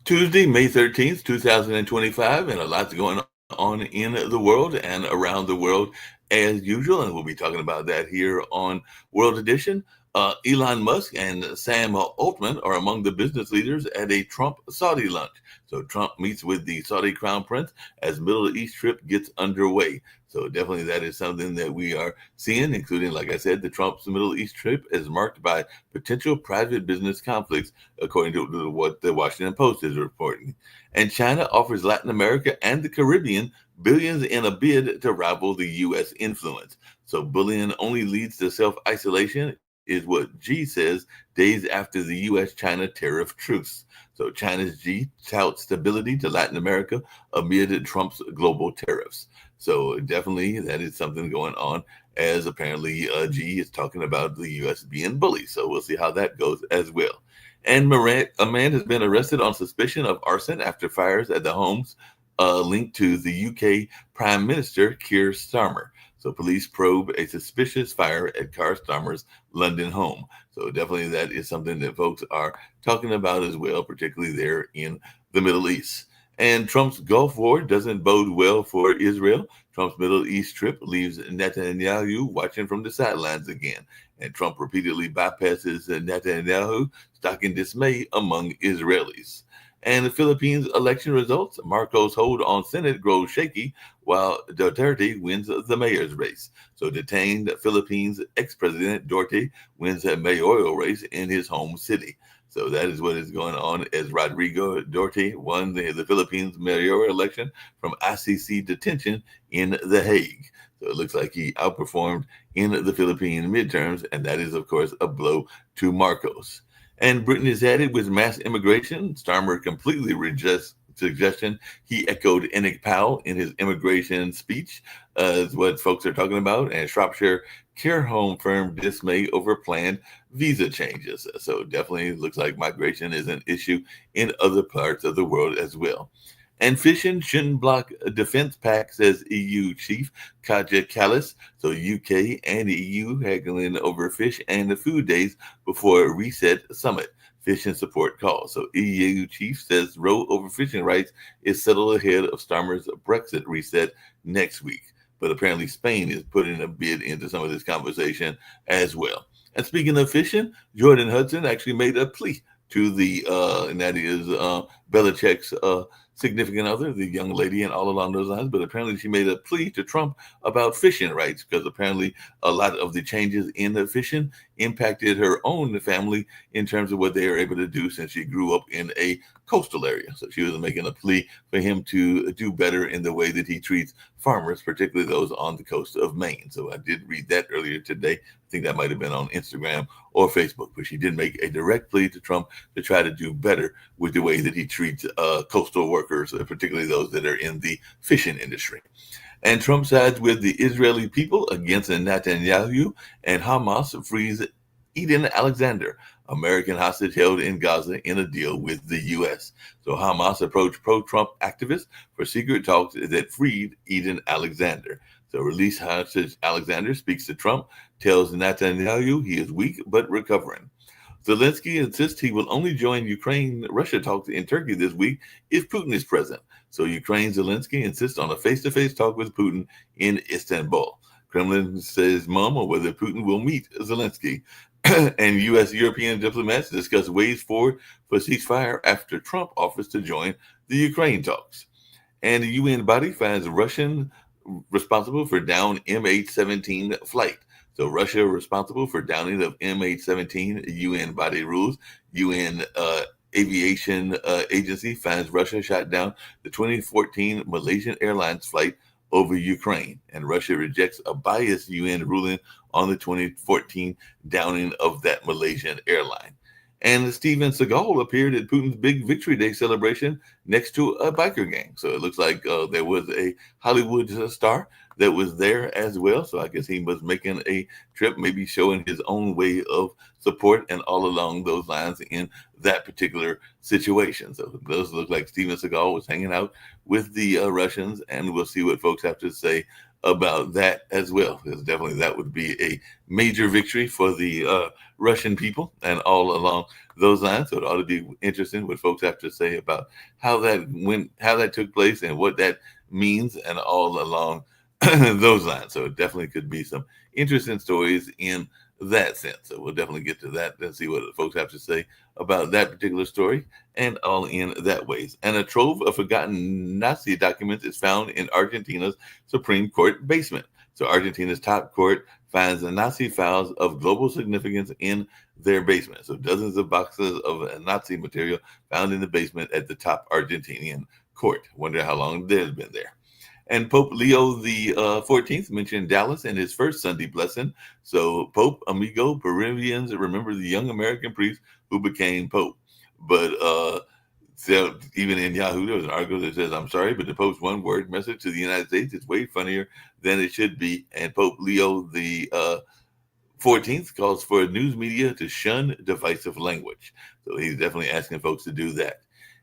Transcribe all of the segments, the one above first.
Tuesday, May 13th, 2025, and a lot's going on in the world and around the world as usual. And we'll be talking about that here on World Edition. Elon Musk and Sam Altman are among the business leaders at a Trump Saudi lunch. So Trump meets with the Saudi crown prince as Middle East trip gets underway. So definitely that is something that we are seeing, including, like I said, the Trump's Middle East trip is marked by potential private business conflicts, according to what the Washington Post is reporting. And China offers Latin America and the Caribbean billions in a bid to rival the U.S. influence. So bullying only leads to self-isolation is what Xi says days after the U.S.-China tariff truce. So China's Xi touts stability to Latin America amid Trump's global tariffs. So definitely that is something going on, as apparently Xi is talking about the U.S. being bullied. So we'll see how that goes as well. And a man has been arrested on suspicion of arson after fires at the homes linked to the UK Prime Minister Keir Starmer. So police probe a suspicious fire at Keir Starmer's London home. So definitely that is something that folks are talking about as well, particularly there in the Middle East. And Trump's Gulf War doesn't bode well for Israel. Trump's Middle East trip leaves Netanyahu watching from the sidelines again. And Trump repeatedly bypasses Netanyahu, stoking dismay among Israelis. And the Philippines election results, Marcos' hold on Senate grows shaky while Duterte wins the mayor's race. So detained Philippines ex-president Duterte wins a mayoral race in his home city. So that is what is going on as Rodrigo Duterte won the Philippines mayoral election from ICC detention in The Hague. So it looks like he outperformed in the Philippine midterms, and that is, of course, a blow to Marcos. And Britain is headed with mass immigration. Starmer completely rejects suggestion. He echoed Enoch Powell in his immigration speech, is what folks are talking about. And Shropshire care home firm dismay over planned visa changes. So definitely looks like migration is an issue in other parts of the world as well. And fishing shouldn't block a defense pact, says EU chief Kaja Kallas. So UK and EU haggling over fish and the food days before a reset summit. Fishing support call. So EU chief says row over fishing rights is settled ahead of Starmer's Brexit reset next week. But apparently Spain is putting a bid into some of this conversation as well. And speaking of fishing, Jordan Hudson actually made a plea to the, and that is Belichick's significant other, the young lady, and all along those lines. But apparently she made a plea to Trump about fishing rights, because apparently a lot of the changes in the fishing impacted her own family in terms of what they are able to do, since she grew up in a coastal area. So she was making a plea for him to do better in the way that he treats farmers, particularly those on the coast of Maine. So I did read that earlier today. I think that might have been on Instagram or Facebook, but she did make a direct plea to Trump to try to do better with the way that he treats coastal workers, particularly those that are in the fishing industry. And Trump sides with the Israeli people against Netanyahu, and Hamas frees Eden Alexander, American hostage held in Gaza, in a deal with the U.S. So Hamas approached pro-Trump activists for secret talks that freed Eden Alexander. So release hostage Alexander speaks to Trump, tells Netanyahu he is weak but recovering. Zelensky insists he will only join Ukraine-Russia talks in Turkey this week if Putin is present. So Ukraine's Zelensky insists on a face-to-face talk with Putin in Istanbul. Kremlin says mum on whether Putin will meet Zelensky. And U.S. European diplomats discuss ways forward for ceasefire after Trump offers to join the Ukraine talks. And the UN body finds Russian responsible for down MH17 flight. So Russia responsible for downing of MH17, UN body rules. UN Aviation Agency finds Russia shot down the 2014 Malaysian Airlines flight over Ukraine. And Russia rejects a biased UN ruling on the 2014 downing of that Malaysian airline. And Steven Seagal appeared at Putin's big Victory Day celebration next to a biker gang. So it looks like there was a Hollywood star that was there as well. So I guess he was making a trip, maybe showing his own way of support and all along those lines in that particular situation. So those look like Steven Seagal was hanging out with the Russians, and we'll see what folks have to say about that as well, because definitely that would be a major victory for the Russian people and all along those lines. So it ought to be interesting what folks have to say about how that took place, and what that means, and all along those lines. So it definitely could be some interesting stories in that sense. So we'll definitely get to that and see what the folks have to say about that particular story, and all in that ways. And a trove of forgotten Nazi documents is found in Argentina's Supreme Court basement. So Argentina's top court finds the Nazi files of global significance in their basement. So dozens of boxes of Nazi material found in the basement at the top Argentinian court. Wonder how long they've been there. And Pope Leo the 14th mentioned Dallas in his first Sunday blessing. So Pope Amigo Peruvians remember the young American priest who became Pope. But so even in Yahoo, there was an article that says, "I'm sorry, but the Pope's one-word message to the United States is way funnier than it should be." And Pope Leo the 14th calls for news media to shun divisive language. So he's definitely asking folks to do that.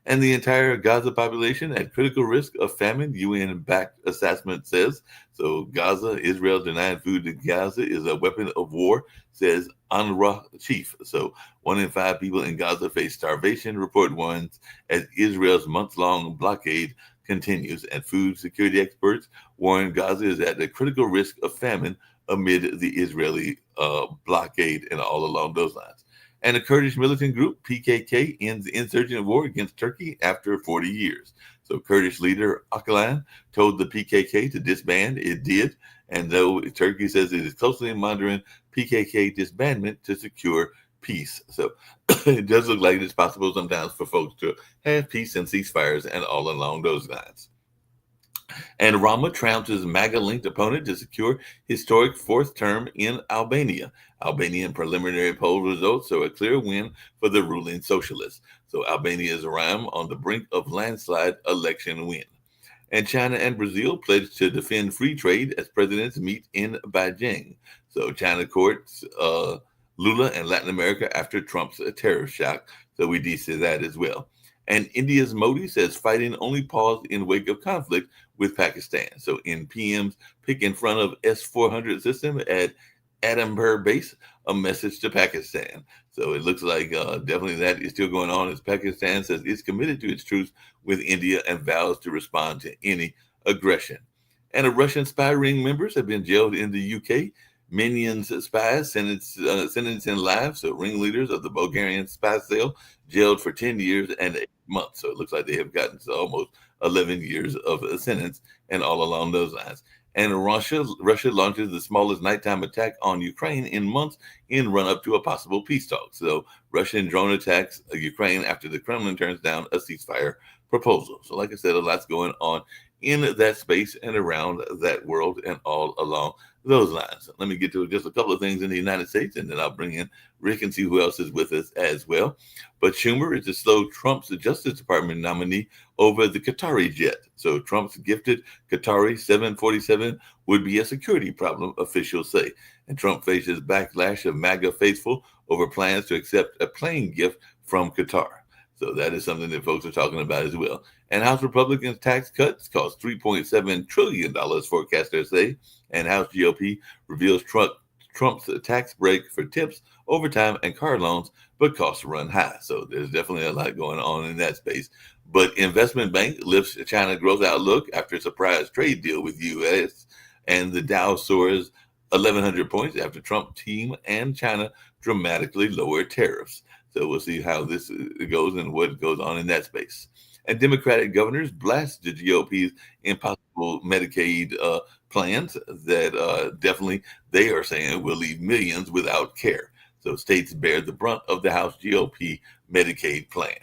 And the entire Gaza population at critical risk of famine, UN-backed assessment says. So Gaza, Israel denying food to Gaza is a weapon of war, says UNRWA chief. So 1 in 5 people in Gaza face starvation, report warns, as Israel's months-long blockade continues. And food security experts warn Gaza is at the critical risk of famine amid the Israeli blockade, and all along those lines. And the Kurdish militant group PKK ends insurgent war against Turkey after 40 years. So Kurdish leader Öcalan told the PKK to disband. It did. And though Turkey says it is closely monitoring PKK disbandment to secure peace. So it does look like it's possible sometimes for folks to have peace and ceasefires, and all along those lines. And Rama trounces MAGA-linked opponent to secure historic fourth term in Albania. Albanian preliminary poll results show a clear win for the ruling socialists. So Albania is around on the brink of landslide election win. And China and Brazil pledged to defend free trade as presidents meet in Beijing. So China courts Lula and Latin America after Trump's tariff shock. So we do see that as well. And India's Modi says fighting only paused in wake of conflict with Pakistan. So in PM's pick in front of S-400 system at Adamberg base, a message to Pakistan. So it looks like definitely that is still going on, as Pakistan says it's committed to its truce with India and vows to respond to any aggression. And a Russian spy ring members have been jailed in the UK. Minions spies sentenced in life. So ringleaders of the Bulgarian spy cell jailed for 10 years and 8 months. So it looks like they have gotten to almost 11 years of a sentence, and all along those lines. And Russia launches the smallest nighttime attack on Ukraine in months in run-up to a possible peace talk. So Russian drone attacks Ukraine after the Kremlin turns down a ceasefire proposal. So like I said, a lot's going on in that space and around that world, and all along those lines. Let me get to just a couple of things in the United States, and then I'll bring in Rick and see who else is with us as well. But Schumer is to slow Trump's Justice Department nominee over the Qatari jet. So Trump's gifted Qatari 747 would be a security problem, officials say. And Trump faces backlash of MAGA faithful over plans to accept a plane gift from Qatar. So that is something that folks are talking about as well. And House Republicans' tax cuts cost $3.7 trillion, forecasters say. And House GOP reveals Trump's tax break for tips, overtime, and car loans, but costs run high. So there's definitely a lot going on in that space. But investment bank lifts China growth outlook after a surprise trade deal with U.S. And the Dow soars 1,100 points after Trump team and China dramatically lowered tariffs. So we'll see how this goes and what goes on in that space. And Democratic governors blast the GOP's impossible Medicaid plans that definitely they are saying will leave millions without care. So states bear the brunt of the House GOP Medicaid plan.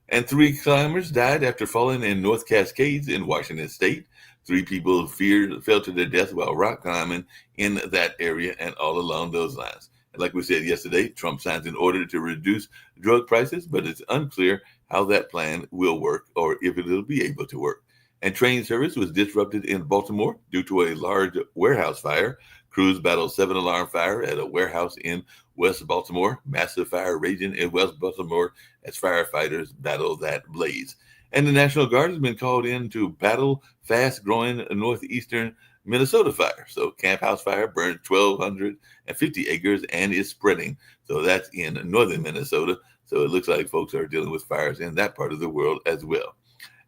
And 3 climbers died after falling in North Cascades in Washington state. 3 people fell to their death while rock climbing in that area, and all along those lines. And like we said yesterday, Trump signs an order to reduce drug prices, but it's unclear how that plan will work or if it will be able to work. And train service was disrupted in Baltimore due to a large warehouse fire. Crews battled 7-alarm fire at a warehouse in West Baltimore. Massive fire raging in West Baltimore as firefighters battle that blaze. And the National Guard has been called in to battle fast-growing northeastern Minnesota fire. So Camp House fire burned 1,250 acres and is spreading. So that's in northern Minnesota. So it looks like folks are dealing with fires in that part of the world as well.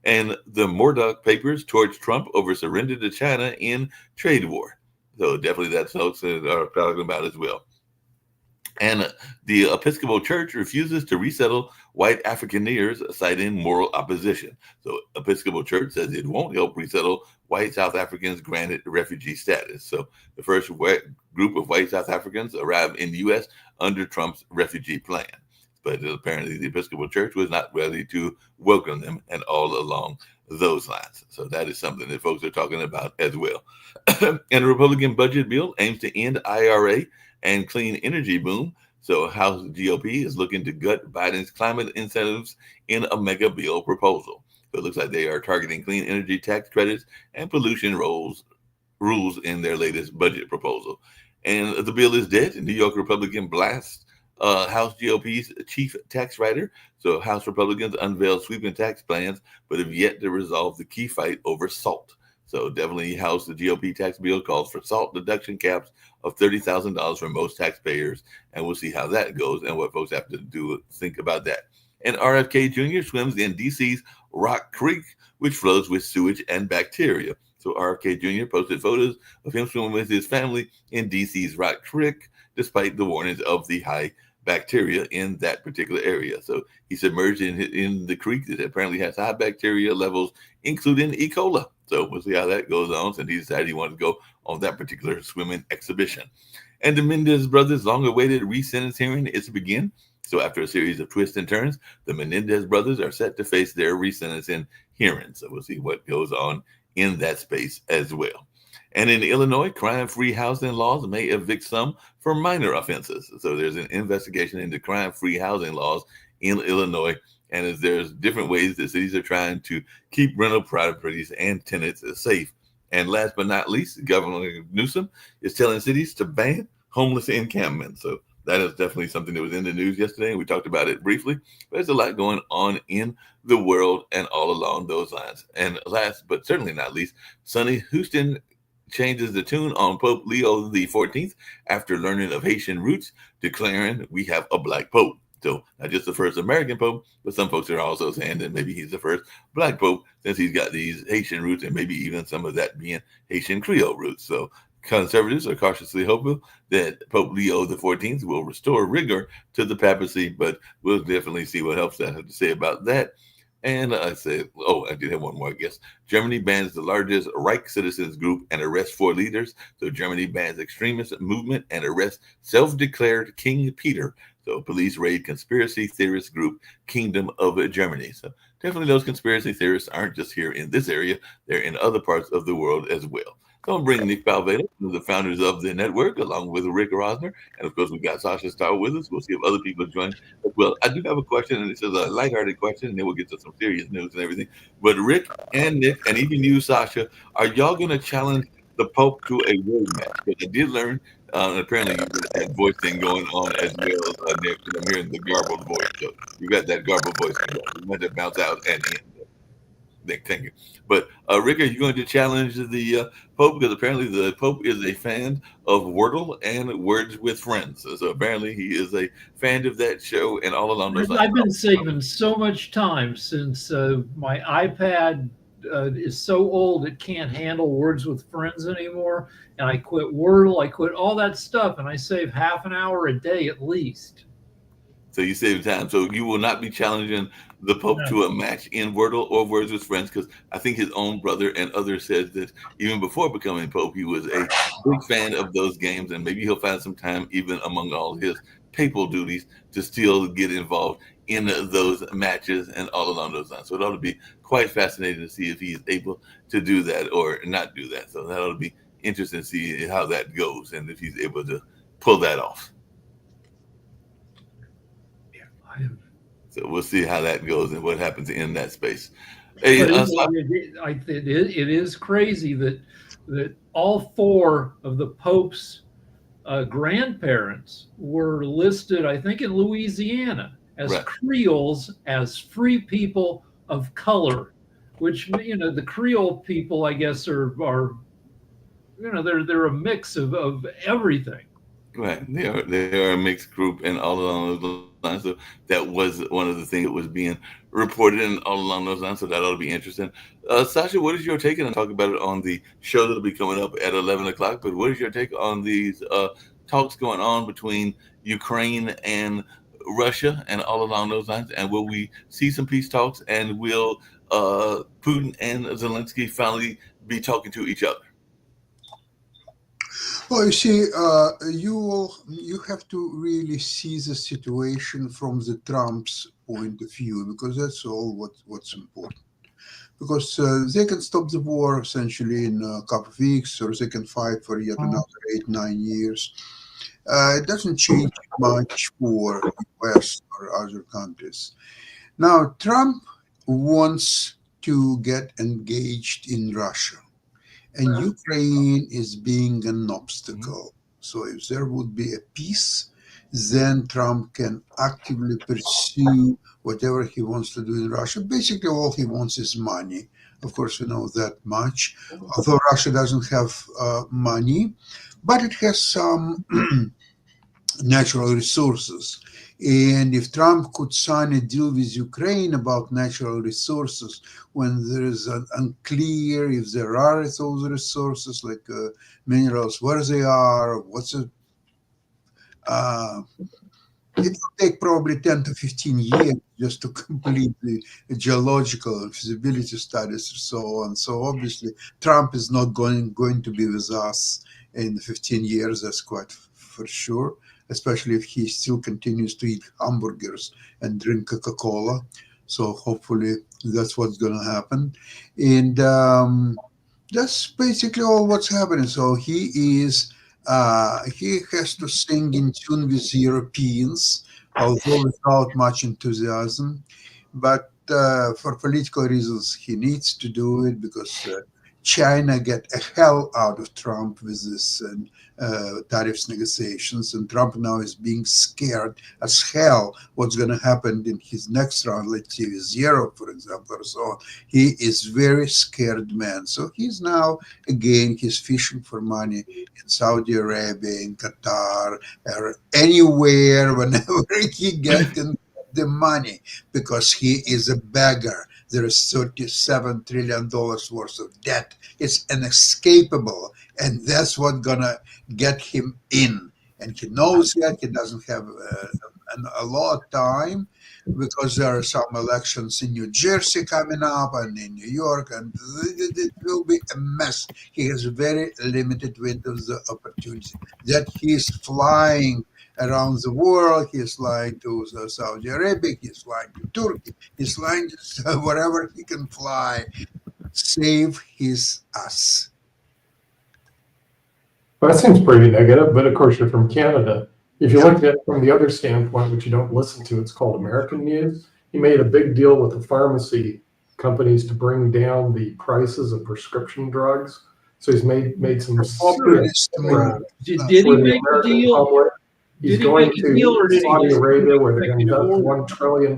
And the Murdoch papers torch Trump over surrender to China in trade war. So definitely that's folks that are talking about as well. And the Episcopal Church refuses to resettle white Afrikaners, citing moral opposition. So Episcopal Church says it won't help resettle white South Africans granted refugee status. So the first group of white South Africans arrived in the U.S. under Trump's refugee plan. But apparently the Episcopal Church was not ready to welcome them and all along those lines. So that is something that folks are talking about as well. And a Republican budget bill aims to end IRA and clean energy boom. So House GOP is looking to gut Biden's climate incentives in a mega bill proposal. So it looks like they are targeting clean energy tax credits and pollution rules in their latest budget proposal. And the bill is dead. New York Republican blasts House GOP's chief tax writer. So House Republicans unveiled sweeping tax plans, but have yet to resolve the key fight over SALT. So definitely House, the GOP tax bill calls for SALT deduction caps of $30,000 for most taxpayers. And we'll see how that goes and what folks have to think about that. And RFK Jr. swims in D.C.'s Rock Creek, which flows with sewage and bacteria. So RFK Jr. posted photos of him swimming with his family in D.C.'s Rock Creek, despite the warnings of the high bacteria in that particular area. So he submerged in the creek that apparently has high bacteria levels, including E. coli. So we'll see how that goes on, since he decided he wanted to go on that particular swimming exhibition. And the Menendez brothers' long-awaited re-sentence hearing is to begin. So after a series of twists and turns, the Menendez brothers are set to face their re-sentencing hearing. So we'll see what goes on in that space as well. And in Illinois, crime-free housing laws may evict some for minor offenses. So there's an investigation into crime-free housing laws in Illinois. And as there's different ways that cities are trying to keep rental properties and tenants safe. And last but not least, Governor Newsom is telling cities to ban homeless encampments. So that is definitely something that was in the news yesterday, and we talked about it briefly. But there's a lot going on in the world and all along those lines. And last but certainly not least, Sonny Houston changes the tune on Pope Leo XIV after learning of Haitian roots, declaring we have a black pope. So not just the first American pope, but some folks are also saying that maybe he's the first black pope, since he's got these Haitian roots and maybe even some of that being Haitian Creole roots. So conservatives are cautiously hopeful that Pope Leo XIV will restore rigor to the papacy, but we'll definitely see what else I have to say about that. And I said, I did have one more, I guess. Germany bans the largest Reich citizens group and arrests 4 leaders. So Germany bans extremist movement and arrests self-declared King Peter. So police raid conspiracy theorist group Kingdom of Germany. So definitely those conspiracy theorists aren't just here in this area. They're in other parts of the world as well. So I'm bringing Nick Palveda, one of the founders of the network, along with Rick Rosner. And of course, we've got Sasha Star with us. We'll see if other people join as well. I do have a question, and it's a lighthearted question, and then we'll get to some serious news and everything. But Rick and Nick, and even you, Sasha, are y'all going to challenge the Pope to a word match? Because I did learn, apparently, you've got that voice thing going on as well, Nick. I'm hearing the garbled voice. So you got that garbled voice. You want to bounce out and in. Nick, thank you. But Rick, are you going to challenge the Pope? Because apparently the Pope is a fan of Wordle and Words with Friends. So apparently he is a fan of that show and all along those lines. I've been saving so much time since my iPad is so old it can't handle Words with Friends anymore. And I quit Wordle, I quit all that stuff, and I save half an hour a day at least. So you save time. So you will not be challenging the Pope to a match in Wordle or Words with Friends, because I think his own brother and others said that even before becoming Pope, he was a big fan of those games, and maybe he'll find some time, even among all his papal duties, to still get involved in those matches and all along those lines. So it ought to be quite fascinating to see if he is able to do that or not do that. So that ought to be interesting to see how that goes and if he's able to pull that off. So we'll see how that goes and what happens in that space. Hey, it is crazy that all 4 of the Pope's grandparents were listed, I think, in Louisiana as Creoles, as free people of color, which, the Creole people, I guess, are they're a mix of everything. Right. They are a mixed group and all along those lines. So that was one of the things that was being reported and all along those lines. So that ought to be interesting. Sasha, what is your take? And I'll talk about it on the show that'll be coming up at 11 o'clock. But what is your take on these talks going on between Ukraine and Russia and all along those lines? And will we see some peace talks? And will Putin and Zelensky finally be talking to each other? Well, you see, you have to really see the situation from the Trump's point of view because that's all what's important. Because they can stop the war essentially in a couple of weeks, or they can fight for yet another 8, 9 years. It doesn't change much for U.S. or other countries. Now, Trump wants to get engaged in Russia, and Ukraine is being an obstacle. So, if there would be a peace, then Trump can actively pursue whatever he wants to do in Russia. Basically, all he wants is money. Of course, we know that much. Although Russia doesn't have money, but it has some natural resources. And if Trump could sign a deal with Ukraine about natural resources, when there is an unclear if there are those resources like minerals, where they are, what's it, uh, it will take probably 10 to 15 years just to complete the geological and feasibility studies and so on. So obviously, Trump is not going to be with us in 15 years. That's quite for sure, especially if he still continues to eat hamburgers and drink Coca-Cola. So hopefully that's what's going to happen. And that's basically all what's happening. So he has to sing in tune with Europeans, although without much enthusiasm. But for political reasons, he needs to do it because China get a hell out of Trump with this tariffs negotiations, and Trump now is being scared as hell what's going to happen in his next round, let's say with Europe, for example, or so on. He is very scared man. So he's now, again, he's fishing for money in Saudi Arabia, in Qatar, or anywhere, whenever he gets the money, because he is a beggar. There is $37 trillion worth of debt. It's inescapable. And that's what's going to get him in. And he knows that he doesn't have a lot of time because there are some elections in New Jersey coming up and in New York, and it will be a mess. He has very limited windows of opportunity. That he's flying around the world, he's flying to Saudi Arabia, he's flying to Turkey, he's flying to wherever he can fly, save his ass. Well, that seems pretty negative, but of course you're from Canada. If you look at it from the other standpoint, which you don't listen to, it's called American News. He made a big deal with the pharmacy companies to bring down the prices of prescription drugs. So he's made some serious Did he make a deal? Public. He's going to Saudi Arabia where they're going to invest $1 trillion.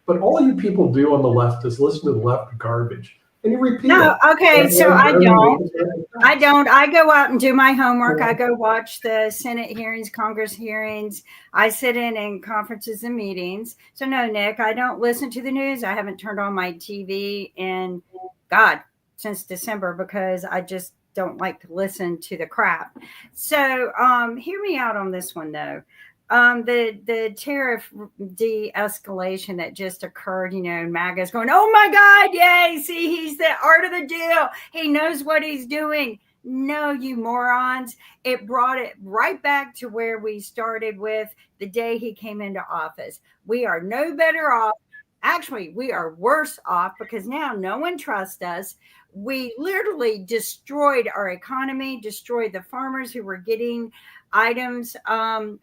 But all you people do on the left is listen to the left garbage. And you repeat No, it. okay, so I don't. I go out and do my homework. I go watch the Senate hearings, Congress hearings. I sit in conferences and meetings. So no, Nick, I don't listen to the news. I haven't turned on my TV in, God, since December because I just don't like to listen to the crap. So hear me out on this one, though. The tariff de-escalation that just occurred, MAGA's going, oh my God, yay, see, he's the art of the deal. He knows what he's doing. No, you morons. It brought it right back to where we started with the day he came into office. We are no better off. Actually, we are worse off because now no one trusts us. We literally destroyed our economy, destroyed the farmers who were getting items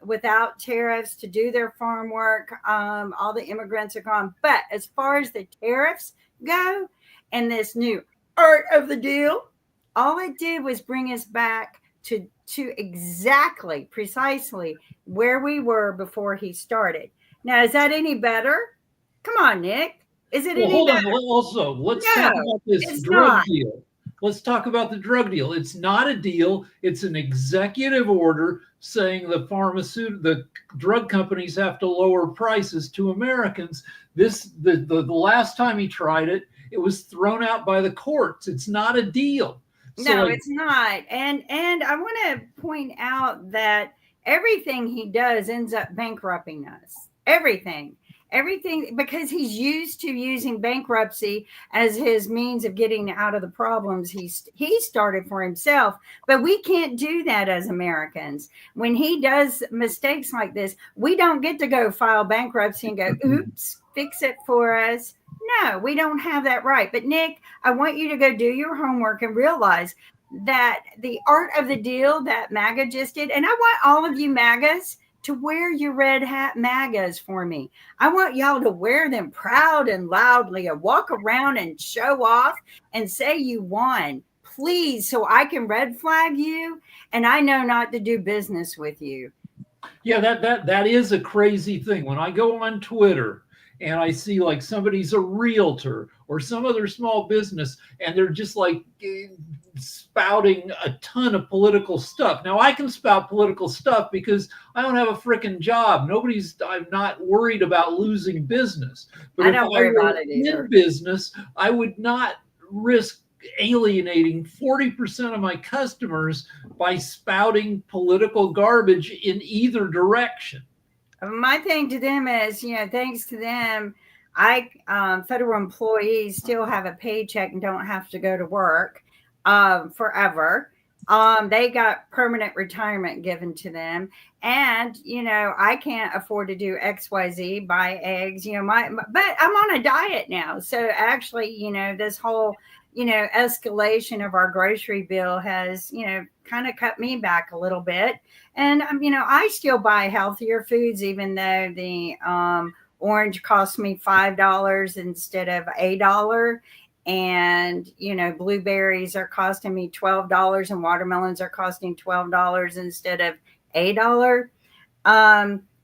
without tariffs to do their farm work. All the immigrants are gone. But as far as the tariffs go and this new art of the deal, all it did was bring us back to exactly, precisely where we were before he started. Now, is that any better? Come on, Nick. Is it any better? Hold on. Also, let's talk about this it's drug not. deal. Let's talk about the drug deal. It's not a deal. It's an executive order saying the drug companies have to lower prices to Americans. The last time he tried it, it was thrown out by the courts. It's not a deal. No, it's not. And I want to point out that everything he does ends up bankrupting us. Everything, because he's used to using bankruptcy as his means of getting out of the problems he started for himself. But we can't do that as Americans. When he does mistakes like this, we don't get to go file bankruptcy and go, oops, fix it for us. No, we don't have that right. But Nick, I want you to go do your homework and realize that the art of the deal that MAGA just did, and I want all of you MAGAs to wear your red hat MAGAs for me. I want y'all to wear them proud and loudly and walk around and show off and say you won, please, so I can red flag you and I know not to do business with you. Yeah, that is a crazy thing. When I go on Twitter and I see like somebody's a realtor or some other small business and they're just like spouting a ton of political stuff. Now I can spout political stuff because I don't have a freaking job. I'm not worried about losing business. But I don't worry about it either. In business, I would not risk alienating 40% of my customers by spouting political garbage in either direction. My thing to them is, thanks to them, federal employees still have a paycheck and don't have to go to work forever. They got permanent retirement given to them. And, I can't afford to do XYZ, buy eggs, but I'm on a diet now. So actually, this whole, escalation of our grocery bill has, kind of cut me back a little bit. And, I still buy healthier foods, even though the orange cost me $5 instead of $1. And, blueberries are costing me $12 and watermelons are costing $12 instead of $1.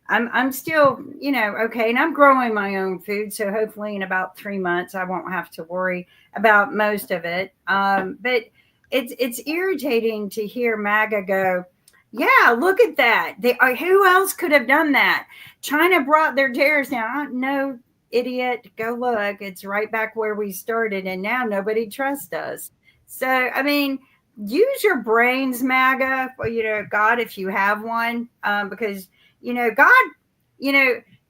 I'm still, okay. And I'm growing my own food. So hopefully in about 3 months, I won't have to worry about most of it. But it's irritating to hear MAGA go, yeah, look at that. Who else could have done that? China brought their tariffs down. No, idiot, go look. It's right back where we started. And now nobody trusts us. So, I mean, use your brains, MAGA, God, if you have one, because,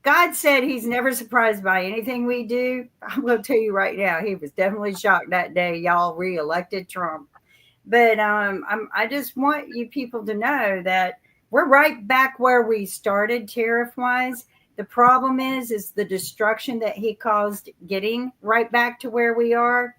God said he's never surprised by anything we do. I'm going to tell you right now, he was definitely shocked that day y'all reelected Trump. But I just want you people to know that we're right back where we started tariff-wise. The problem is the destruction that he caused getting right back to where we are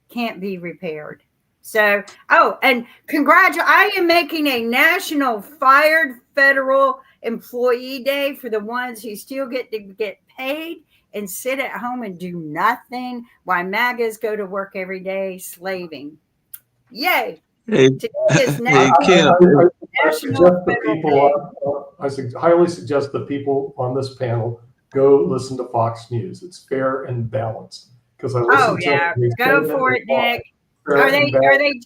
can't be repaired. So, and I am making a national fired federal employee day for the ones who still get to get paid and sit at home and do nothing while MAGAs go to work every day slaving. Yay. Hey, Kim. I highly suggest that people on this panel go listen to Fox News. It's fair and balanced. Because I listen to go for it, Nick. Are they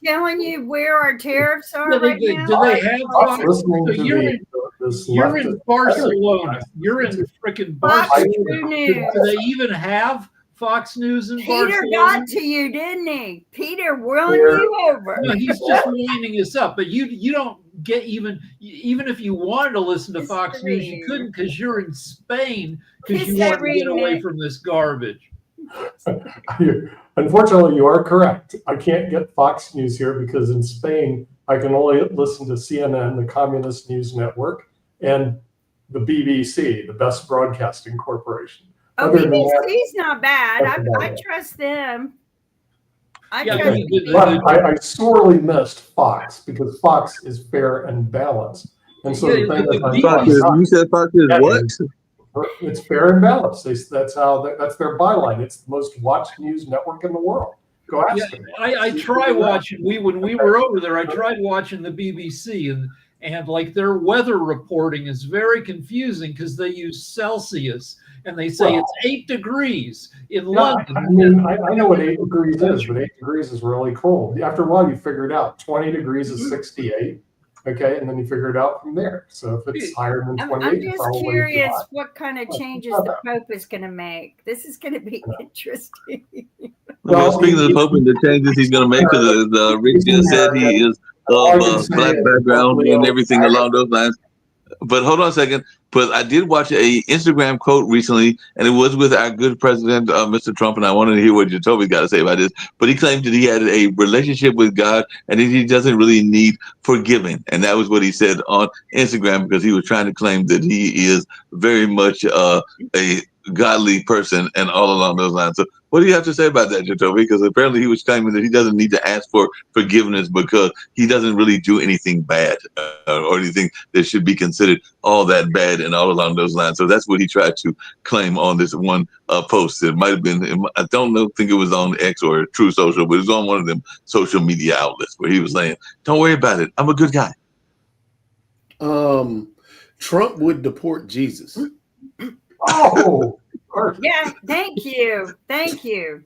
telling you where our tariffs are right now? Do they have Fox? You're in Barcelona. You're in freaking Barcelona. Do they even have Fox News in Barcelona? Peter got to you, didn't he? Peter won you over. No, he's just winding us up. But you don't get even if you wanted to listen to Fox News, you couldn't because you're in Spain because you want to get away from this garbage. Unfortunately, you are correct. I can't get Fox News here because in Spain, I can only listen to CNN, the Communist News Network, and the BBC, the Best Broadcasting Corporation. BBC's not bad. I trust them. I sorely missed Fox because Fox is fair and balanced. And so you said Fox is what? It's fair and balanced. That's their byline. It's the most watched news network in the world. Go ask them. I try watching. When we were over there, I tried watching the BBC and like their weather reporting is very confusing because they use Celsius and they say Well, it's 8 degrees in Yeah, London. I mean, I know what 8 degrees is, but 8 degrees is really cold. After a while, you figure it out. 20 degrees is 68. Okay, and then you figure it out from there. So if it's higher than 28, I'm you're just probably too curious hot. what kind of Well, changes not the that. Pope is going to make. This is going to be interesting. Well, speaking of the Pope and the changes he's going to make, because Rick just said he is All I of can say black is background hopefully and it'll everything back along those lines. But hold on a second. But I did watch a Instagram quote recently, and it was with our good president, Mr. Trump, and I wanted to hear what Jacoby's got to say about this. But he claimed that he had a relationship with God and that he doesn't really need forgiving. And that was what he said on Instagram, because he was trying to claim that he is very much a godly person and all along those lines. So what do you have to say about that, Jacoby? Because apparently he was claiming that he doesn't need to ask for forgiveness because he doesn't really do anything bad or anything that should be considered all that bad and all along those lines. So that's what he tried to claim on this one post. It might have been, I don't know, think it was on X or True Social, but it was on one of them social media outlets where he was saying, don't worry about it. I'm a good guy. Trump would deport Jesus. Oh, Yeah, thank you. Thank you.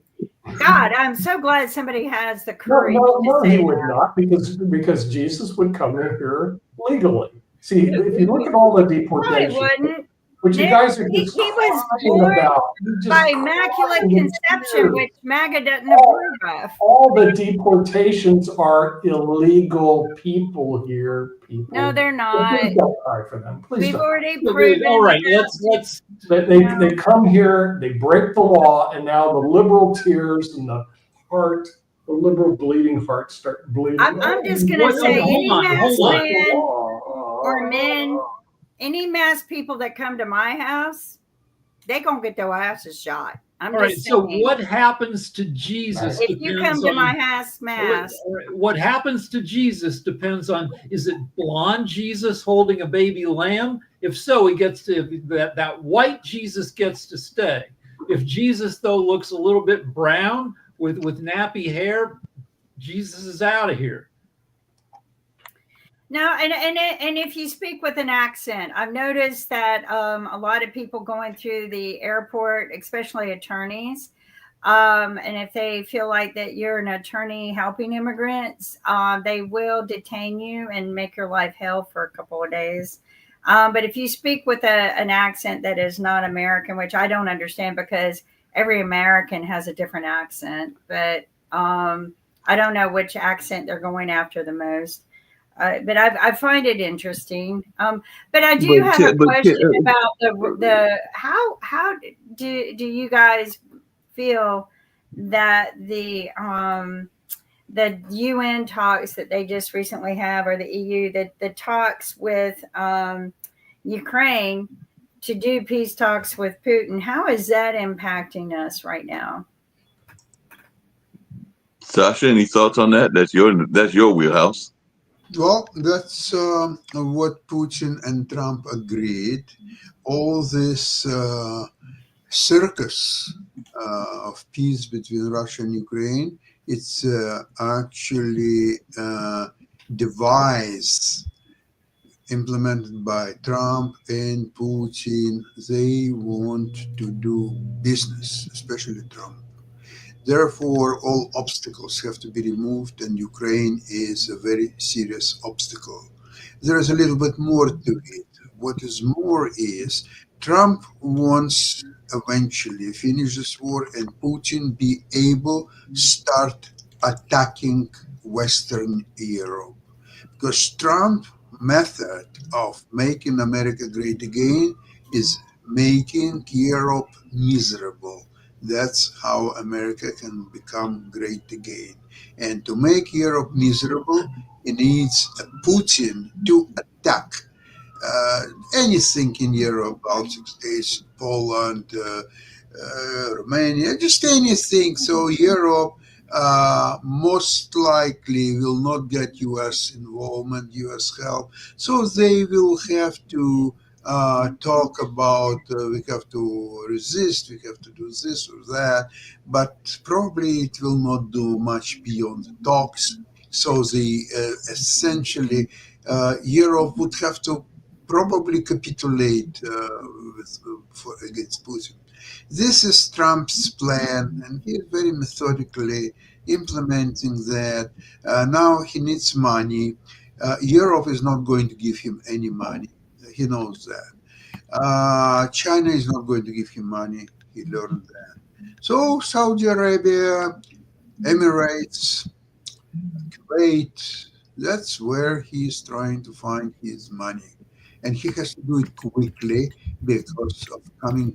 God, I'm so glad somebody has the courage no, to he say would that. not, because Jesus would come in here legally. See, if you look at all the No, he deportations, wouldn't. which you Nick, guys are he just was crying born about, you're just by immaculate crying in conception, tears. which MAGA doesn't approve of. All the deportations are illegal people here. People. No, they're not. Please don't cry for them. Please We've don't. already proven. All right, let's. They come here, they break the law, and now the liberal tears and the heart, the liberal bleeding heart start bleeding. I'm just gonna Hold say, on, any hold on, masked hold on. man or men, any masked people that come to my house, they gonna get their asses shot. I'm All right, just so saying. what happens to Jesus If you come depends to on my house masked, what happens to Jesus depends on, is it blonde Jesus holding a baby lamb? If so, he gets to that white Jesus gets to stay. If Jesus though looks a little bit brown with nappy hair, Jesus is out of here. no, and if you speak with an accent, I've noticed that a lot of people going through the airport, especially attorneys, and if they feel like that you're an attorney helping immigrants, they will detain you and make your life hell for a couple of days. But if you speak with an accent that is not American, which I don't understand because every American has a different accent, but I don't know which accent they're going after the most. But I find it interesting. But I do have a question about the how do you guys feel that the UN talks that they just recently have, or the EU, that the talks with Ukraine to do peace talks with Putin, how is that impacting us right now? Sasha, any thoughts on that? That's your wheelhouse. Well, that's what Putin and Trump agreed. All this circus of peace between Russia and Ukraine, it's actually device implemented by Trump and Putin. They want to do business, especially Trump. Therefore, all obstacles have to be removed, and Ukraine is a very serious obstacle. There is a little bit more to it. What is more is Trump wants eventually finish this war and Putin be able to start attacking Western Europe. Because Trump's method of making America great again is making Europe miserable. That's how America can become great again. And to make Europe miserable, it needs Putin to attack anything in Europe, Baltic states, Poland, Romania, just anything. So Europe most likely will not get U.S. involvement, U.S. help. So they will have to talk about we have to resist, we have to do this or that, but probably it will not do much beyond the talks. So the essentially Europe would have to probably capitulate against Putin. This is Trump's plan, and he is very methodically implementing that. Now he needs money. Europe is not going to give him any money. He knows that. China is not going to give him money. He learned that. So Saudi Arabia, Emirates, Kuwait, that's where he's trying to find his money. And he has to do it quickly because of coming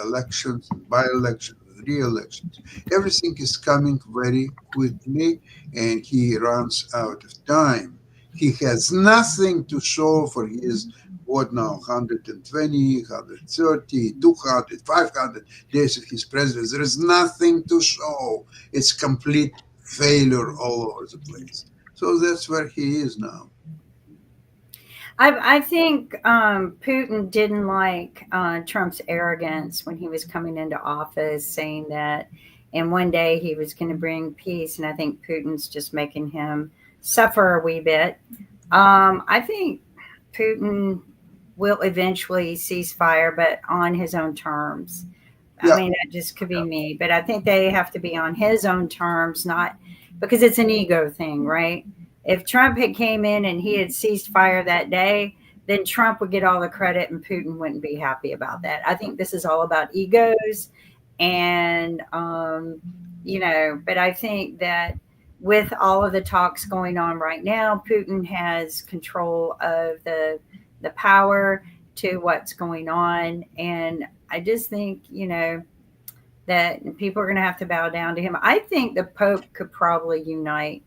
elections, by-elections, re-elections. Everything is coming very quickly, and he runs out of time. He has nothing to show for his, what now, 120, 130, 200, 500 days of his presidency. There is nothing to show. It's complete failure all over the place. So that's where he is now. I think Putin didn't like Trump's arrogance when he was coming into office, saying that in one day he was going to bring peace. And I think Putin's just making him suffer a wee bit. I think Putin will eventually cease fire, but on his own terms. Yeah. I mean, that just could be me, but I think they have to be on his own terms, not because it's an ego thing, right? If Trump had came in and he had ceased fire that day, then Trump would get all the credit and Putin wouldn't be happy about that. I think this is all about egos and, but I think that with all of the talks going on right now, Putin has control of the power to what's going on. And I just think, that people are going to have to bow down to him. I think the Pope could probably unite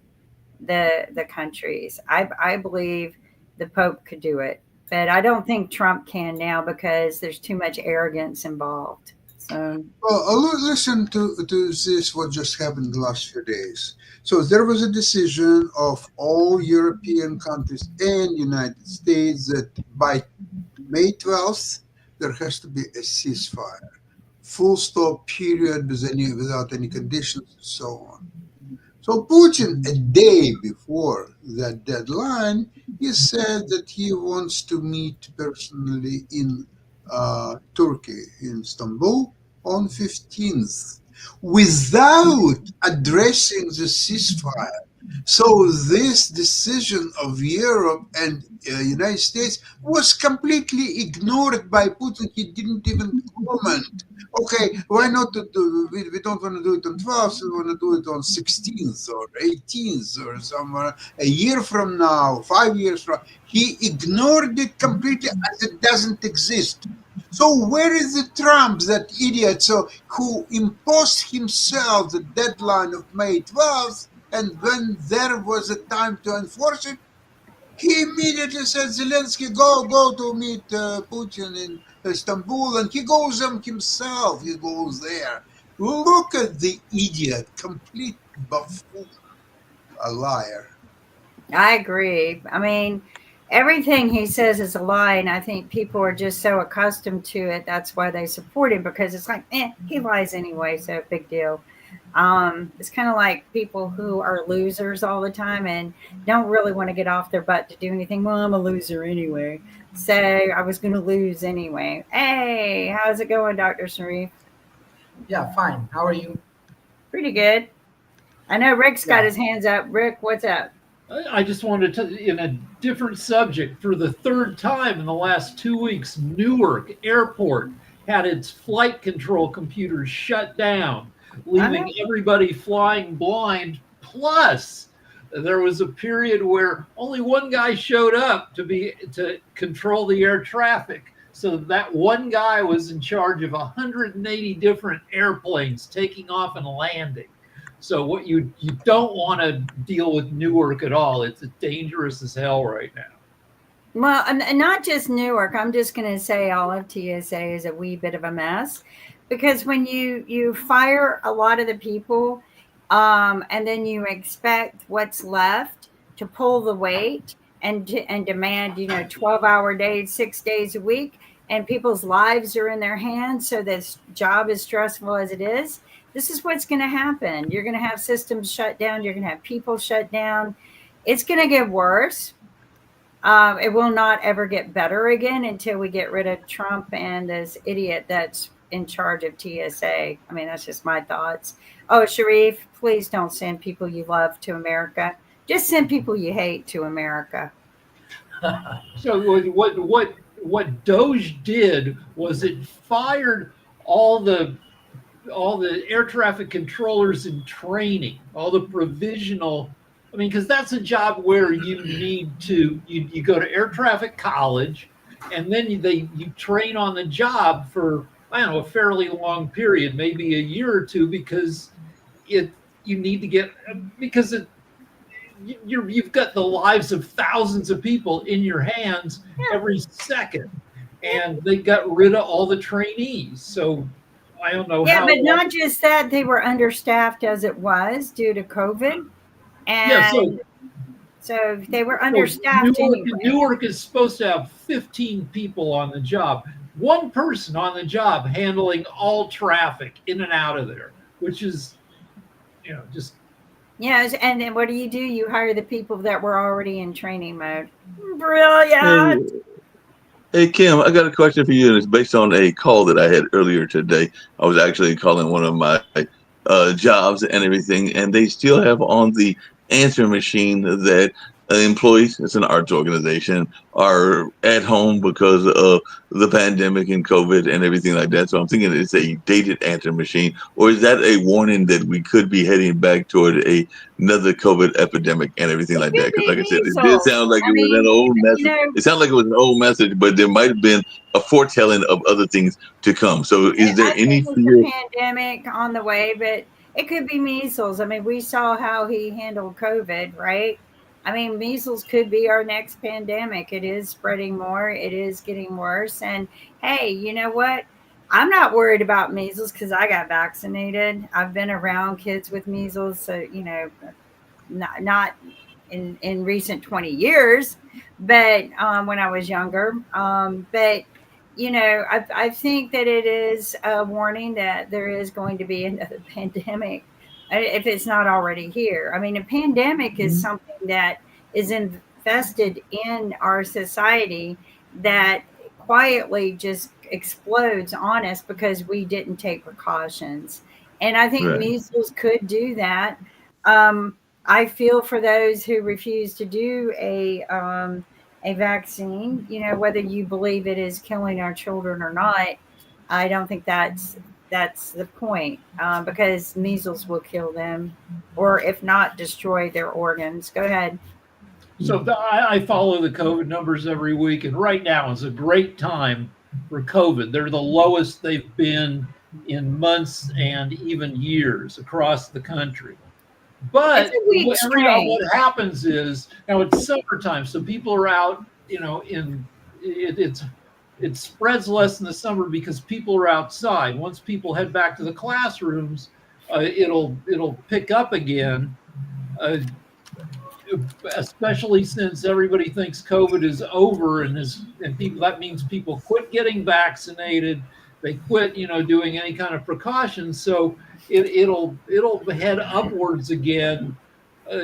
the countries. I believe the Pope could do it, but I don't think Trump can now because there's too much arrogance involved. So, well, listen to this, what just happened the last few days. So there was a decision of all European countries and United States that by May 12th, there has to be a ceasefire, full stop, period, without any conditions, and so on. So Putin, a day before that deadline, he said that he wants to meet personally in Turkey, in Istanbul, on 15th, without addressing the ceasefire. So this decision of Europe and United States was completely ignored by Putin. He didn't even comment. Okay, why not? We don't want to do it on 12th. We want to do it on 16th or 18th or somewhere a year from now, 5 years from now. He ignored it completely as it doesn't exist. So where is the Trump, that idiot, who imposed himself the deadline of May 12th, and when there was a time to enforce it, he immediately said, Zelensky, go to meet Putin in Istanbul, and he goes himself. He goes there. Look at the idiot, complete buffoon, a liar. I agree. I mean, everything he says is a lie, and I think people are just so accustomed to it. That's why they support him, because it's like, he lies anyway, so big deal. It's kind of like people who are losers all the time and don't really want to get off their butt to do anything. Well, I'm a loser anyway, so I was going to lose anyway. Hey, how's it going, Dr. Sharif? Yeah, fine. How are you? Pretty good. I know Rick's got his hands up. Rick, what's up? I just wanted to, in a different subject, for the third time in the last 2 weeks, Newark Airport had its flight control computers shut down, leaving everybody flying blind. Plus, there was a period where only one guy showed up to control the air traffic. So that one guy was in charge of 180 different airplanes taking off and landing. So what you don't want to deal with Newark at all. It's dangerous as hell right now. Well, and not just Newark. I'm just going to say all of TSA is a wee bit of a mess, because when you fire a lot of the people, and then you expect what's left to pull the weight and demand 12-hour days, 6 days a week, and people's lives are in their hands. So this job is stressful as it is. This is what's going to happen. You're going to have systems shut down. You're going to have people shut down. It's going to get worse. It will not ever get better again until we get rid of Trump and this idiot that's in charge of TSA. I mean, that's just my thoughts. Oh, Sharif, please don't send people you love to America. Just send people you hate to America. So what Doge did was it fired all the air traffic controllers in training, all the provisional. I mean, because that's a job where you need to you go to air traffic college, and then you train on the job for, I don't know, a fairly long period, maybe a year or two, because you need to get, because you've got the lives of thousands of people in your hands every second, and they got rid of all the trainees. So I don't know Yeah, how. but not just that, they were understaffed as it was due to COVID. And Yeah, so they were understaffed anyway. Newark is supposed to have 15 people on the job. One person on the job handling all traffic in and out of there, which is, just. Yes, and then what do? You hire the people that were already in training mode. Brilliant. Hey, Kim, I got a question for you, and it's based on a call that I had earlier today. I was actually calling one of my jobs and everything, and they still have on the answer machine that employees, it's an arts organization, are at home because of the pandemic and COVID and everything like that. So I'm thinking it's a dated answer machine, or is that a warning that we could be heading back toward another COVID epidemic and everything like that? Because like I said, it did sound like it was an old message. It sounded like it was an old message, but there might have been a foretelling of other things to come. So is there any fear? Pandemic on the way, but it could be measles. I mean, we saw how he handled COVID, right? I mean, measles could be our next pandemic. It is spreading more. It is getting worse. And hey, you know what? I'm not worried about measles because I got vaccinated. I've been around kids with measles, so not in recent 20 years, but when I was younger. But I think that it is a warning that there is going to be another pandemic, if it's not already here. I mean, a pandemic is something that is infested in our society that quietly just explodes on us because we didn't take precautions. And I think measles could do that. I feel for those who refuse to do a vaccine, whether you believe it is killing our children or not. I don't think that's the point, because measles will kill them, or if not, destroy their organs. Go ahead. So I follow the COVID numbers every week, and right now is a great time for COVID. They're the lowest they've been in months and even years across the country. But what happens is, now it's summertime, so people are out, it spreads less in the summer because people are outside. Once people head back to the classrooms, it'll pick up again, especially since everybody thinks COVID is over, and people, that means people quit getting vaccinated. They quit, doing any kind of precautions. So it'll head upwards again,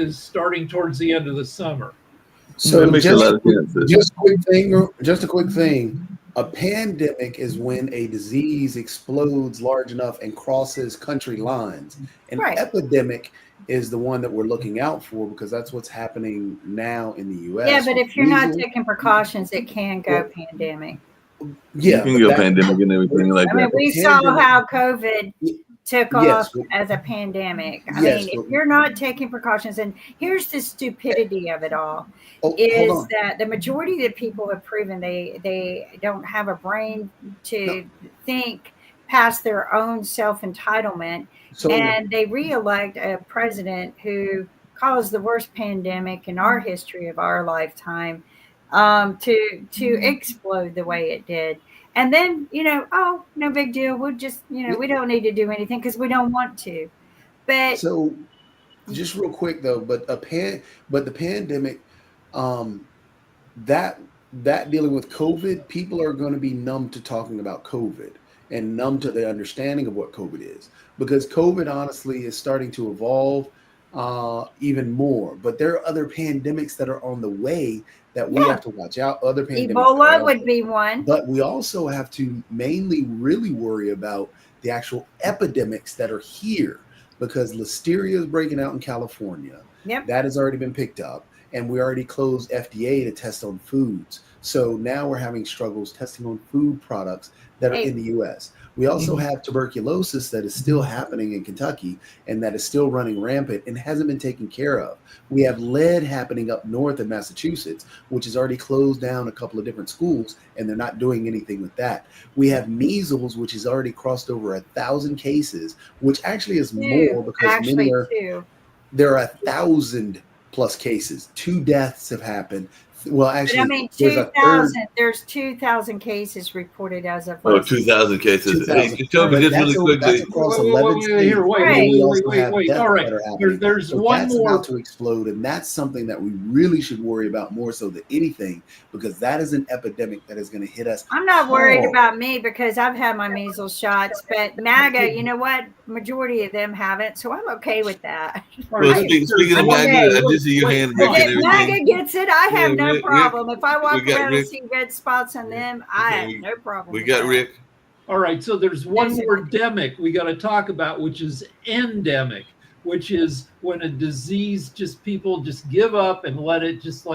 starting towards the end of the summer. So just a quick thing. A pandemic is when a disease explodes large enough and crosses country lines. An epidemic is the one that we're looking out for, because that's what's happening now in the U.S. Yeah, but if you're not taking precautions, it can go pandemic. Yeah, you can go pandemic and everything like that. I mean, we saw how COVID took off as a pandemic. I mean, if you're not taking precautions, and here's the stupidity of it all, is that the majority of the people have proven they don't have a brain to think past their own self-entitlement. And they re-elect a president who caused the worst pandemic in our history of our lifetime, to explode the way it did. And then, oh, no big deal. We'll just, we don't need to do anything because we don't want to. But so just real quick though, but the pandemic, that dealing with COVID, people are going to be numb to talking about COVID and numb to the understanding of what COVID is, because COVID honestly is starting to evolve even more. But there are other pandemics that are on the way that we Yeah. have to watch out. Other pandemics. that Ebola are would out be one. But we also have to mainly really worry about the actual epidemics that are here, because listeria is breaking out in California. Yep. That has already been picked up, and we already closed FDA to test on foods. So now we're having struggles testing on food products that are Hey. in the US. We also have tuberculosis that is still happening in Kentucky and that is still running rampant and hasn't been taken care of. We have lead happening up north in Massachusetts, which has already closed down a couple of different schools, and they're not doing anything with that. We have measles, which has already crossed over 1,000 cases, which actually is more because many are. There are 1,000 plus cases. 2 deaths have happened. Well, actually, but I mean, there's 2,000. There's 2,000 cases reported as of. 2,000 cases. 2,000. Hey, tell me just That's, really quickly. that's across 11 states. Wait. All right. There's So one that's more. about to explode, and that's something that we really should worry about more so than anything, because that is an epidemic that is going to hit us. I'm not worried about me because I've had my measles shots, but MAGA, you know what? Majority of them haven't, so I'm okay with that. Well, speaking of MAGA, I did see your hand, Rick, and If everything. MAGA gets it, I have no Rick, problem. If I walk we got around Rick. and see red spots on them, I have no problem. We with got that. Rick. All right, so there's one more demic we got to talk about, which is endemic, which is when a disease people just give up and let it just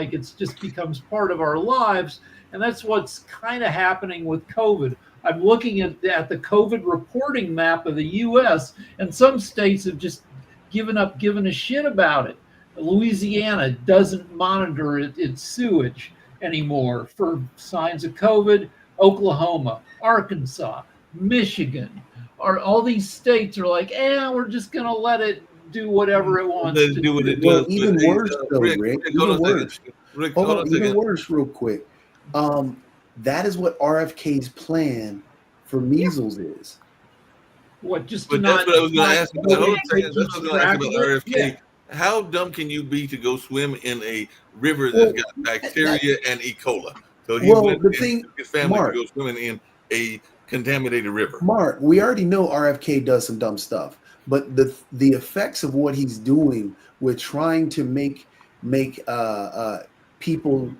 becomes part of our lives. And that's what's kind of happening with COVID. I'm looking at the COVID reporting map of the US, and some states have just given a shit about it. Louisiana doesn't monitor its sewage anymore for signs of COVID. Oklahoma, Arkansas, Michigan, all these states are like, we're just going to let it do whatever it wants to do. What it Well, does. even But, worse, though, Rick. Even worse. Rick, Hold hold on, on a even second. worse, real quick. That is what RFK's plan for measles is. What? Just But that's what I was going to ask about. Hold on a second. That's what I was going to ask about RFK. Yeah. How dumb can you be to go swim in a river that's got bacteria and E. coli? So he went the and thing, took his family Mark, to go swimming in a contaminated river. Mark, we already know RFK does some dumb stuff, but the effects of what he's doing with trying to make people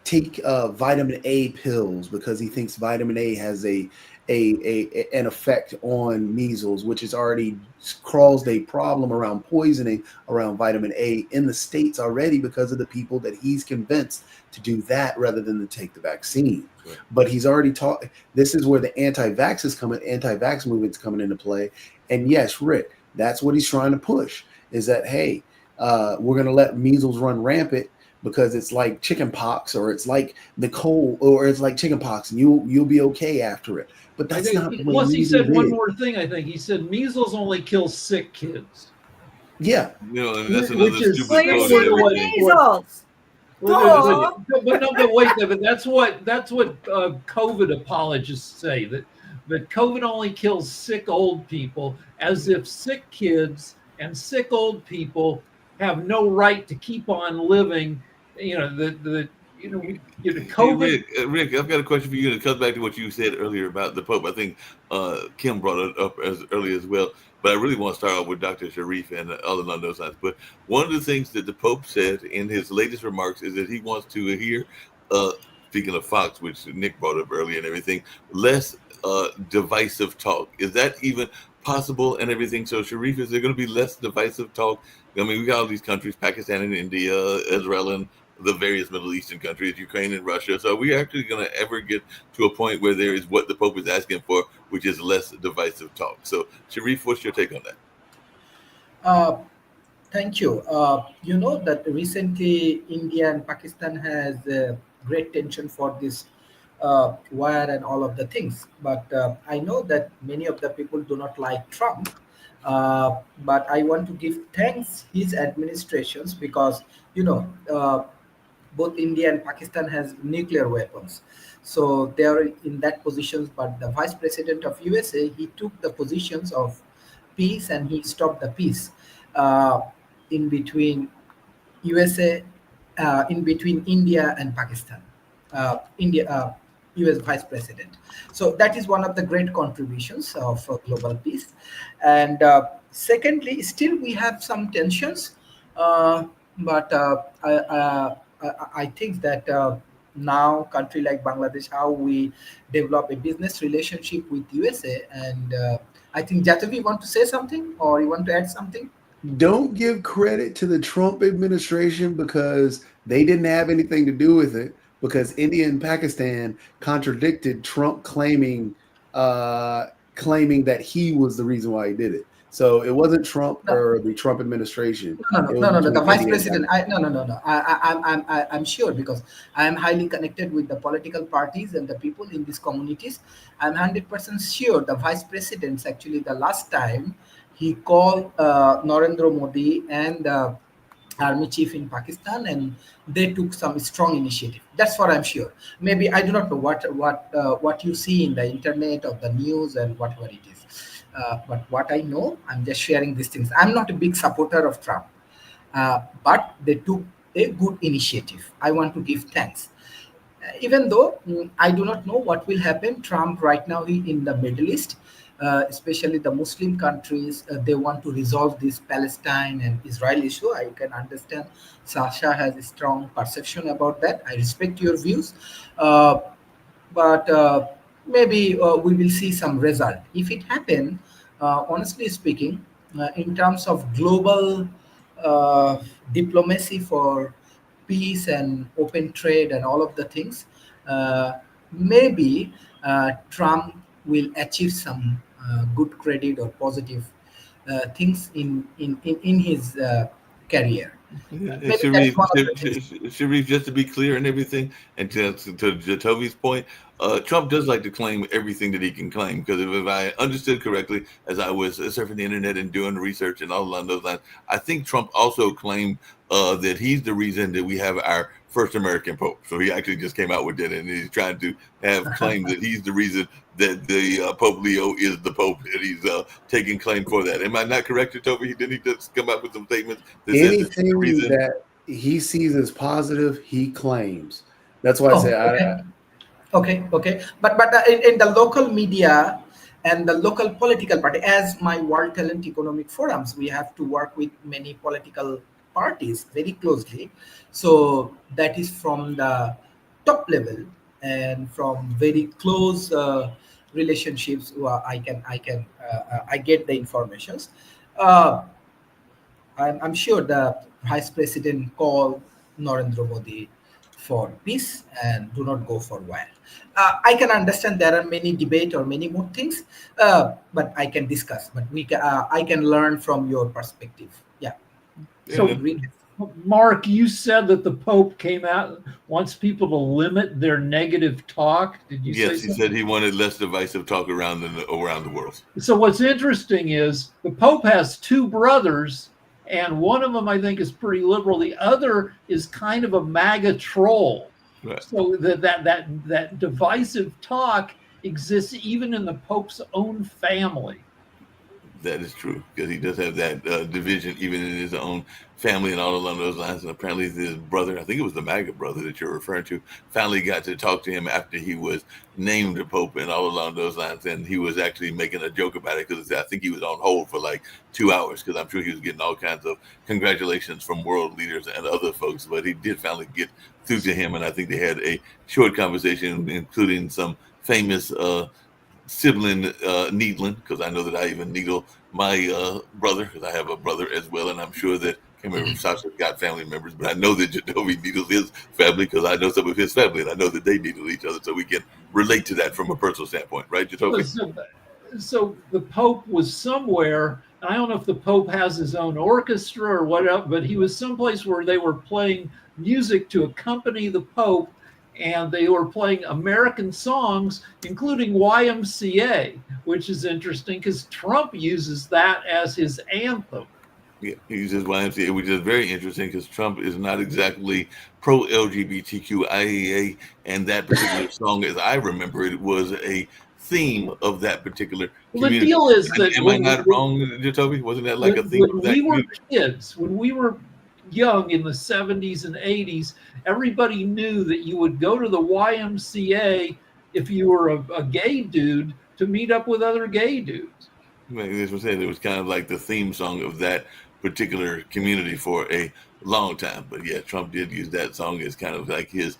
take vitamin A pills because he thinks vitamin A has an effect on measles, which has already caused a problem around poisoning around vitamin A in the States already because of the people that he's convinced to do that rather than to take the vaccine. Right. But he's already taught. This is where the anti-vax movement's coming into play. And yes, Rick, that's what he's trying to push, is that, hey, we're going to let measles run rampant because it's like chicken pox, or it's like the cold, or it's like chicken pox, and you'll be okay after it. But that's not the way. Plus, he said measles one is. more thing. I think he said measles only kills sick kids. Yeah, You know, and that's Which another is- stupid Well, you're quote. sick and with everything. measles. But that's what COVID apologists say, that COVID only kills sick old people, as if sick kids and sick old people have no right to keep on living. COVID. Hey, Rick, I've got a question for you. And it comes back to what you said earlier about the Pope. I think Kim brought it up early as well. But I really want to start off with Dr. Sharif and other non science. But one of the things that the Pope said in his latest remarks is that he wants to hear, speaking of Fox, which Nick brought up earlier and everything, less divisive talk. Is that even possible and everything? So, Sharif, is there going to be less divisive talk? I mean, we got all these countries, Pakistan and India, Israel, and the various Middle Eastern countries, Ukraine and Russia. So are we actually going to ever get to a point where there is what the Pope is asking for, which is less divisive talk? So, Sharif, what's your take on that? Thank you. You know that recently India and Pakistan has great tension for this war and all of the things. But I know that many of the people do not like Trump. But I want to give thanks his administrations because, both India and Pakistan has nuclear weapons. So they are in that positions, but the vice president of USA, he took the positions of peace and he stopped the peace in between USA, in between India and Pakistan. US vice president. So that is one of the great contributions of global peace. And secondly, still we have some tensions But I think that now country like Bangladesh, how we develop a business relationship with USA, and I think Jatavi, you want to say something or you want to add something? Don't give credit to the Trump administration because they didn't have anything to do with it. Because India and Pakistan contradicted Trump claiming that he was the reason why he did it. So it wasn't Trump or the Trump administration. No. The vice president. No. I'm sure because I am highly connected with the political parties and the people in these communities. I'm 100% sure the vice presidents actually the last time he called Narendra Modi and the army chief in Pakistan, and they took some strong initiative. That's what I'm sure. Maybe I do not know what you see in the internet or the news and whatever it is. But what I know, I'm just sharing these things. I'm not a big supporter of Trump, but they took a good initiative. I want to give thanks. Even though I do not know what will happen, Trump right now in the Middle East, especially the Muslim countries, they want to resolve this Palestine and Israel issue. I can understand Sasha has a strong perception about that. I respect your views. But maybe we will see some result. If it happen, honestly speaking, in terms of global diplomacy for peace and open trade and all of the things, maybe Trump will achieve some good credit or positive things in his career. Maybe that's one of the things. Sharif, just to be clear and everything, and to Toby's point, Trump does like to claim everything that he can claim. Because if I understood correctly, as I was surfing the internet and doing research and all along those lines, I think Trump also claimed that he's the reason that we have our first American Pope. So he actually just came out with that, and he's trying to have claimed that he's the reason that the Pope Leo is the Pope, and he's taking claim for that. Am I not correct, Toby? Didn't he just come up with some statements that anything that he sees as positive, he claims. That's why I say Okay. But in the local media and the local political party, as my World Talent Economic Forums, we have to work with many political parties very closely. So that is from the top level and from very close relationships. I get the informations. I'm sure the vice president called Narendra Modi for peace and do not go for war. I can understand there are many debate or many more things, but I can discuss. But I can learn from your perspective. Yeah. So, Mark, you said that the Pope came out wants people to limit their negative talk. Did you say Yes, he said he wanted less divisive talk around the world. So what's interesting is the Pope has two brothers, and one of them I think is pretty liberal. The other is kind of a MAGA troll. Right. So that divisive talk exists even in the Pope's own family. That is true, because he does have that division even in his own family and all along those lines. And apparently his brother, I think it was the MAGA brother that you're referring to, finally got to talk to him after he was named the Pope and all along those lines. And he was actually making a joke about it because I think he was on hold for like 2 hours because I'm sure he was getting all kinds of congratulations from world leaders and other folks. But he did finally get through to him. And I think they had a short conversation, including some famous sibling needling, because I know that I even needle my brother, because I have a brother as well, and I'm sure that I can't remember if Sasha's got family members, but I know that Jadovi needles his family because I know some of his family, and I know that they needle each other, so we can relate to that from a personal standpoint, right, Jadovi? So the Pope was somewhere. I don't know if the Pope has his own orchestra or whatever, but he was someplace where they were playing music to accompany the Pope, and they were playing American songs, including YMCA, which is interesting because Trump uses that as his anthem. Yeah, he uses YMCA, which is very interesting because Trump is not exactly pro-LGBTQIA, and that particular song, as I remember it, was a theme of that particular community. The deal is that... Am I not wrong, Jadovi? Wasn't that like a theme of that we were kids, when we were young in the 70s and 80s, everybody knew that you would go to the YMCA if you were a gay dude to meet up with other gay dudes. As I said, it was kind of like the theme song of that particular community for a long time. But yeah, Trump did use that song as kind of like his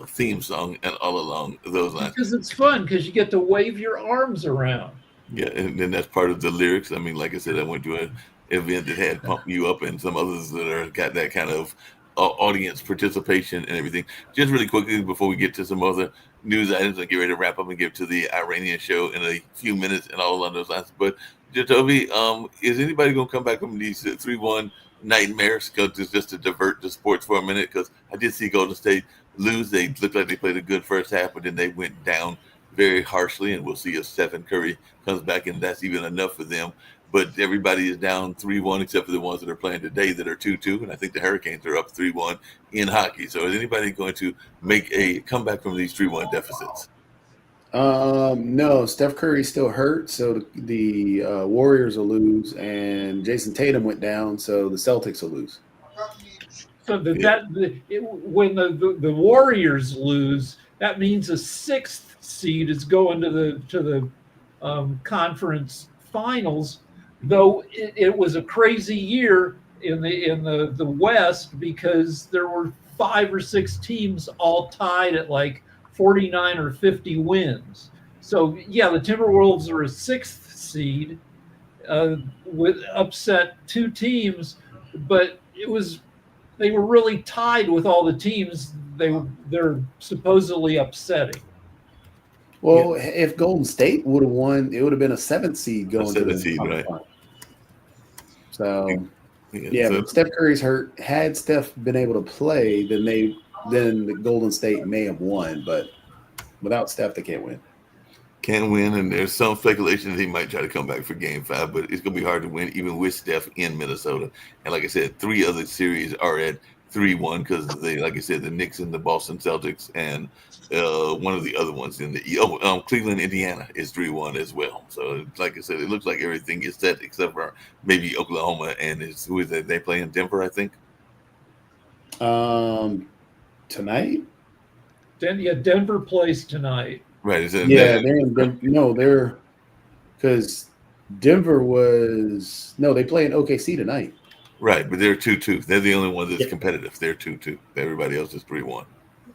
theme song and all along those lines. Because it's fun because you get to wave your arms around. Yeah, and then that's part of the lyrics. I mean, like I said, I went to an event that had Pump You Up and some others that are got that kind of audience participation and everything. Just really quickly before we get to some other news items and get ready to wrap up and get to the Iranian show in a few minutes and all along those lines. But Jacoby, is anybody going to come back from these 3-1 nightmares? Because just to divert the sports for a minute, because I did see Golden State lose. They looked like they played a good first half, but then they went down very harshly, and we'll see if Stephen Curry comes back, and that's even enough for them. But everybody is down 3-1 except for the ones that are playing today that are 2-2, and I think the Hurricanes are up 3-1 in hockey. So is anybody going to make a comeback from these 3-1 deficits? No, Steph Curry's still hurt, so the Warriors will lose, and Jason Tatum went down, so the Celtics will lose. So when the Warriors lose, that means a 6th seed is going to the conference finals. Though it was a crazy year in the West because there were 5 or 6 teams all tied at like 49 or 50 wins. So yeah, the Timberwolves are a 6th seed with upset 2 teams, but they were really tied with all the teams they're supposedly upsetting. Well, if Golden State would have won, it would have been a 7th seed going to the 7th seed, right? So but Steph Curry's hurt. Had Steph been able to play, then the Golden State may have won, but without Steph, they can't win. Can't win, and there's some speculation that he might try to come back for Game 5, but it's going to be hard to win even with Steph in Minnesota. And like I said, 3 other series are at 3-1 because like I said, the Knicks and the Boston Celtics, and one of the other ones in the Cleveland, Indiana is 3-1 as well. So like I said, it looks like everything is set except for maybe Oklahoma, and who is that? They play in Denver, I think. Tonight. Denver plays tonight. Right. They're because Denver they play in OKC tonight. Right, but they're 2-2. They're the only one that's competitive. They're 2-2. Everybody else is 3-1.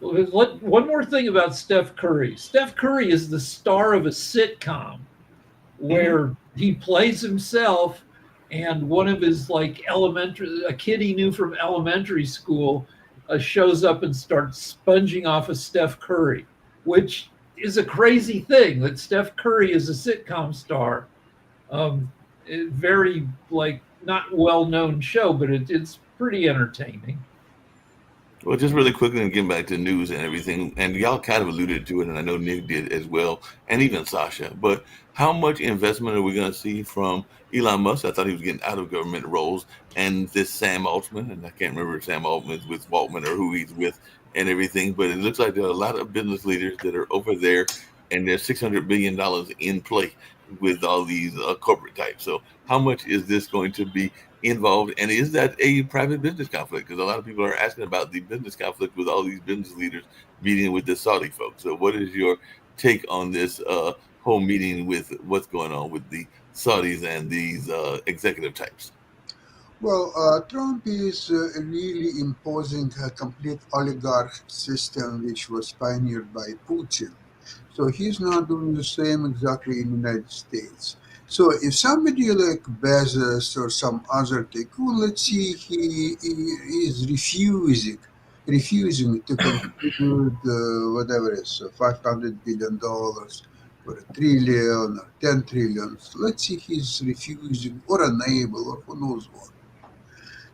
One more thing about Steph Curry. Steph Curry is the star of a sitcom where he plays himself, and one of his a kid he knew from elementary school shows up and starts sponging off of Steph Curry, which is a crazy thing that Steph Curry is a sitcom star. Very not well-known show, but it's pretty entertaining. Well, just really quickly and getting back to news and everything, and y'all kind of alluded to it, and I know Nick did as well, and even Sasha, but how much investment are we going to see from Elon Musk? I thought he was getting out of government roles, and this Sam Altman, and I can't remember if Sam Altman's with Waltman or who he's with and everything, but it looks like there are a lot of business leaders that are over there, and there's $600 billion in play with all these corporate types. So how much is this going to be involved, and is that a private business conflict? Because a lot of people are asking about the business conflict with all these business leaders meeting with the Saudi folks. So what is your take on this whole meeting with what's going on with the Saudis and these executive types? Well, Trump is really imposing a complete oligarch system which was pioneered by Putin. So he's not doing the same exactly in the United States. So if somebody like Bezos or some other tycoon, let's see, he is refusing to contribute whatever it is, $500 billion or $1 trillion or 10 trillion. Let's see, he's refusing or unable or who knows what.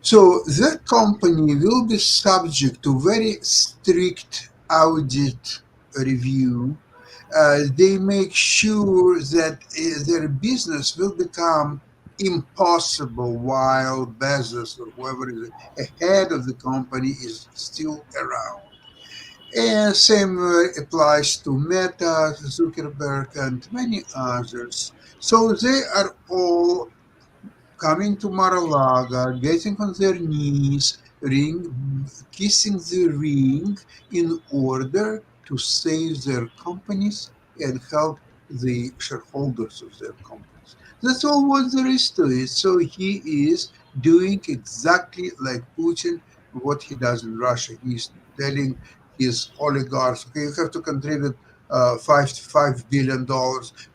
So that company will be subject to very strict audit review. They make sure that their business will become impossible while Bezos or whoever is ahead of the company is still around. And same applies to Meta, Zuckerberg, and many others. So they are all coming to Mar-a-Lago, getting on their knees, kissing the ring in order to save their companies and help the shareholders of their companies. That's all what there is to it. So he is doing exactly like Putin, what he does in Russia. He's telling his oligarchs, okay, you have to contribute $5 billion.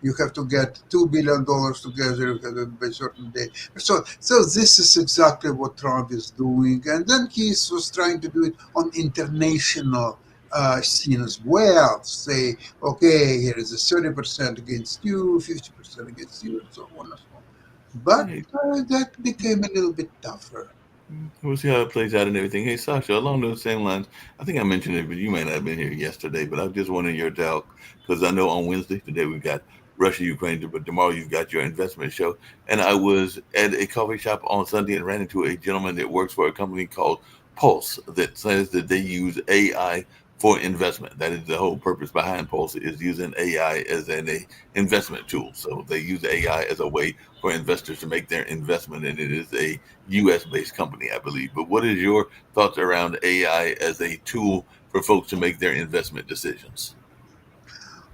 You have to get $2 billion together by a certain day. So this is exactly what Trump is doing, and then he was trying to do it on international scene as well. Say, okay, here is a 30% against you, 50% against you, and so on and so on. But that became a little bit tougher. We'll see how it plays out and everything. Hey, Sasha, along those same lines, I think I mentioned it, but you may not have been here yesterday. But I just wanted your talk because I know on Wednesday, today we've got Russia, Ukraine, but tomorrow you've got your investment show. And I was at a coffee shop on Sunday and ran into a gentleman that works for a company called Pulse that says that they use AI for investment. That is the whole purpose behind Pulse, is using AI as an investment tool. So they use AI as a way for investors to make their investment, and it is a U.S. based company, I believe. But what is your thoughts around AI as a tool for folks to make their investment decisions?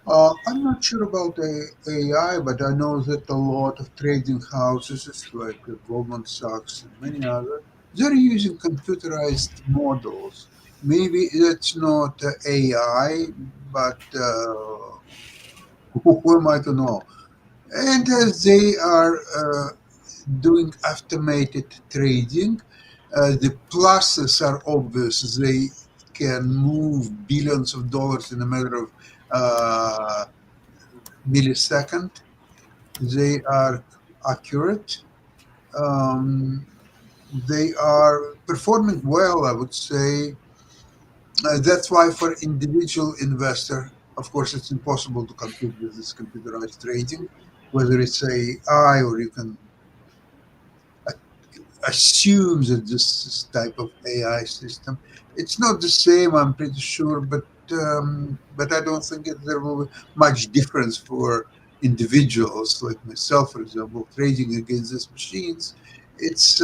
I'm not sure about AI, but I know that a lot of trading houses like Goldman Sachs and many others, they're using computerized models. Maybe that's not AI, but who am I to know? And they are doing automated trading. The pluses are obvious. They can move billions of dollars in a matter of millisecond. They are accurate. Um, they are performing well, I would say. That's why for individual investor, of course, it's impossible to compete with this computerized trading, whether it's AI or you can assume that this type of AI system. It's not the same, I'm pretty sure, but I don't think there will be much difference for individuals like myself, for example, trading against these machines. It's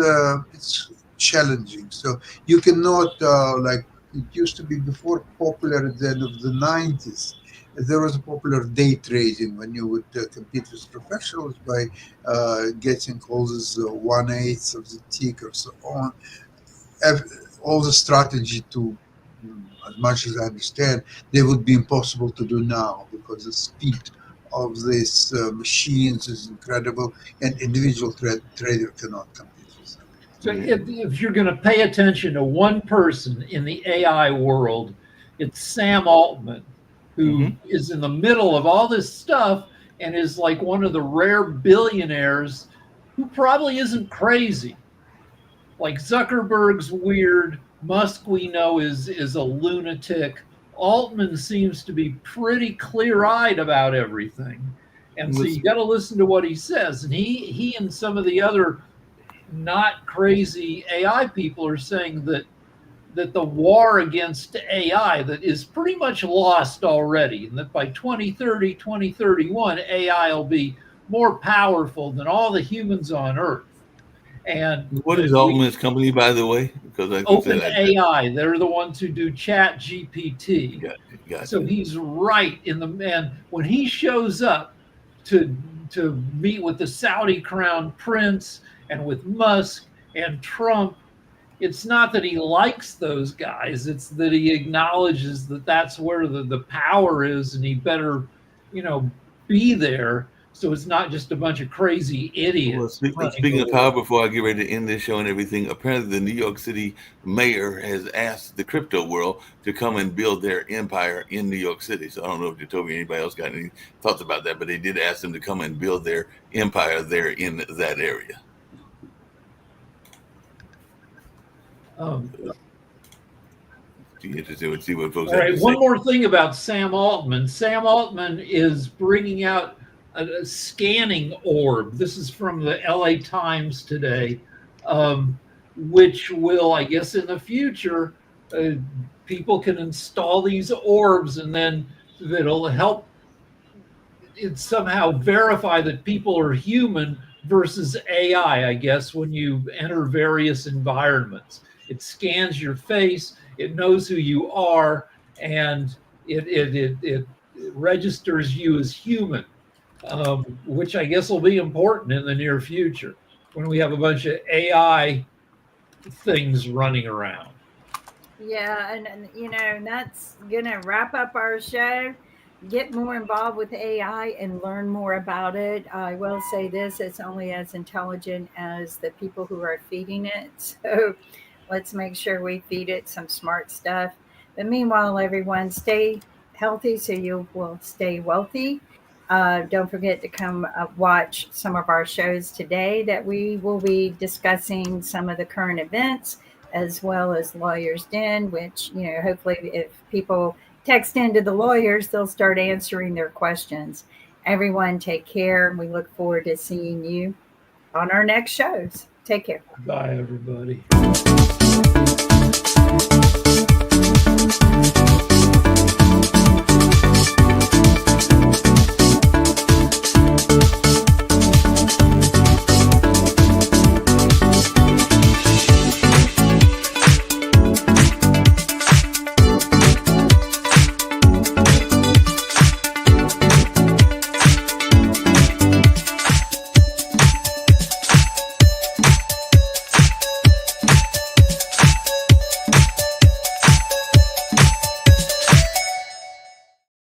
challenging. So you cannot like it used to be before popular at the end of the 90s. There was a popular day trading when you would compete with professionals by getting all this 1/8 of the tick or so on. All the strategy to, as much as I understand, they would be impossible to do now because the speed of these machines is incredible, and individual trader cannot compete with them. So if you're going to pay attention to one person in the AI world, it's Sam Altman, who is in the middle of all this stuff and is like one of the rare billionaires who probably isn't crazy. Like Zuckerberg's weird, Musk we know is a lunatic. Altman seems to be pretty clear-eyed about everything. And so you got to listen to what he says. And he and some of the other not crazy AI people are saying that the war against AI that is pretty much lost already, and that by 2030, 2031, AI will be more powerful than all the humans on Earth. And what is Altman's company, by the way? Because OpenAI, they're the ones who do Chat GPT. Gotcha. So he's right in the man when he shows up to meet with the Saudi crown prince and with Musk and Trump. It's not that he likes those guys. It's that he acknowledges that that's where the power is, and he better, be there. So it's not just a bunch of crazy idiots. Well, speaking of power, before I get ready to end this show and everything, apparently the New York City mayor has asked the crypto world to come and build their empire in New York City. So I don't know if Jacoby or anybody else got any thoughts about that, but they did ask them to come and build their empire there in that area. Interesting to see what folks all right, one more thing about Sam Altman. Sam Altman is bringing out a scanning orb. This is from the LA Times today, which will, I guess, in the future, people can install these orbs, and then that'll help it somehow verify that people are human versus AI, I guess, when you enter various environments. It scans your face, it knows who you are, and it registers you as human. Which I guess will be important in the near future. when we have a bunch of AI things running around. Yeah, and you know, and that's gonna wrap up our show. Get more involved with AI and learn more about it. I will say this: it's only as intelligent as the people who are feeding it. So let's make sure we feed it some smart stuff. But meanwhile, everyone, stay healthy so you will stay wealthy. Don't forget to come watch some of our shows today that we will be discussing some of the current events as well as Lawyers Den, which, you know, hopefully if people text into the lawyers, they'll start answering their questions. Everyone take care. We look forward to seeing you on our next shows. Take care. Bye, everybody.